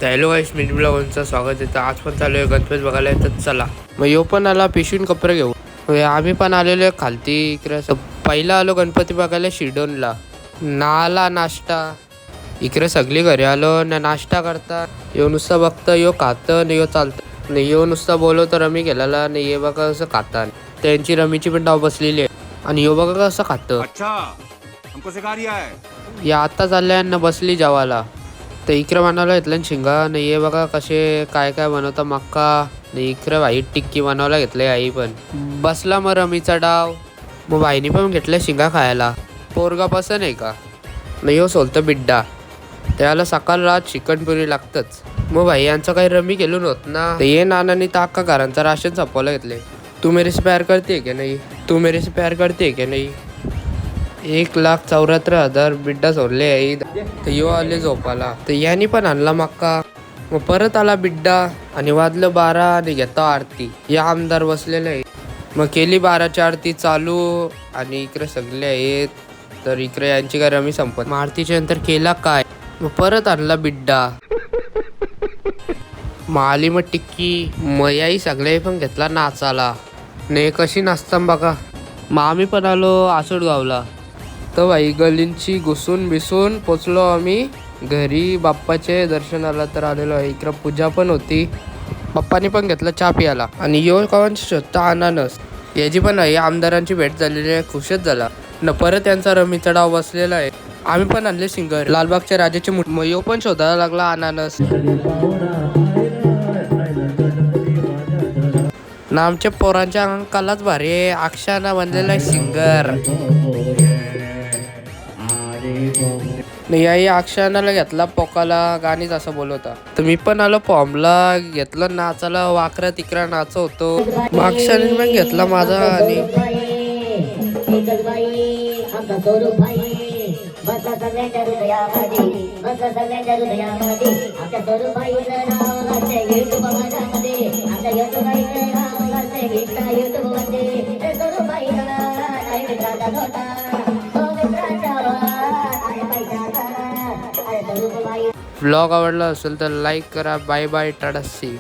Hello गाईस, mini ब्लॉगचं स्वागत आहे. आज पण चालू आहे गणपती बघायला. तर चला मग यो पण आला पिशवीन कपडे घेऊ. आम्ही पण आलेलो आहे खालती इकडे. पहिला आलो गणपती बघायला शिर्डोनला. नाला नाश्ता इकडे सगळी घरी आलो ना नाश्ता करता. यो नुसतं बघतं, यो खातं नाही, यो चालतं नाही, यो नुसता बोलवतो रमी गेलेला नाही. हे बघा कसं खाता. त्यांची रमीची पण डाव बसलेली आहे आणि यो बघा कसं खातं. अच्छा हमको सिखा रिया है. या आता चालल्या बसली जेवायला. तर इकडे बनवलं घेतलं शिंगा नाही. हे बघा कसे काय काय बनवता. मक्का नाही इकडे व्हाईट टिक्की बनवायला घेतलंय. आई पण बसला मग रमीचा डाव. मग बाईनी पण घेतलं शिंगा खायला. पोरगा पसंत आहे का नाही, हो सोलतं बिड्डा. त्याला सकाळ रात चिकनपुरी लागतंच. मग भाई यांचं काही रमी केलं नव्हतं ना. तर ये नानांनी ताका घरांचं राशन संपवलं घेतले. तू मेरे से प्यार करते की नाही, तू मेरे से प्यार करते की नाही. 1,74,000 बिड्डा सोडले आई. तर यो आले झोपाला. तर यांनी पण आणला मक्का. मग परत आला बिड्डा आणि वाजलं 12 आणि घेता आरती. या आमदार बसलेले आहे. मग केली 12ची आरती चालू आणि इकडे सगळे आहेत. तर इकडे यांची काय रमी संपत. मग आरतीच्या नंतर केला काय, मग परत आणला बिड्डा. मग आली मग टिक्की. मग याही सगळे पण घेतला नाचाला. ने कशी नाचता बघा. मग आम्ही पण आलो आसोडगावला. तर भाई गलींची घुसून बिसून पोचलो आम्ही घरी. बाप्पाचे दर्शनाला तर आलेलो आहे. इकडं पूजा पण होती. बाप्पाने पण घेतलं चहा पियाला. आणि यो कवांची शोधता अनानस. याची पण आहे आमदारांची भेट झालेली आहे. खुशच झाला न. परत त्यांचा रमीचा डाव बसलेला आहे. आम्ही पण आणले सिंगर लालबागच्या राजाचे मग यो पण शोधायला लागला अनानस. ना आमच्या पोरांच्या अंकालाच भारी आहे. अक्षाना बनलेला आहे सिंगर. नाही अक्षानाला घेतला पोकाला गाणीच असं बोलवता. तर मी पण आलो फॉर्मला. घेतलं नाचाला. वाकरा तिकरा नाच होतो. मग अक्षाने पण घेतला माझा. आणि व्लॉग आवडला असेल तर लाईक करा. Bye bye, tata C.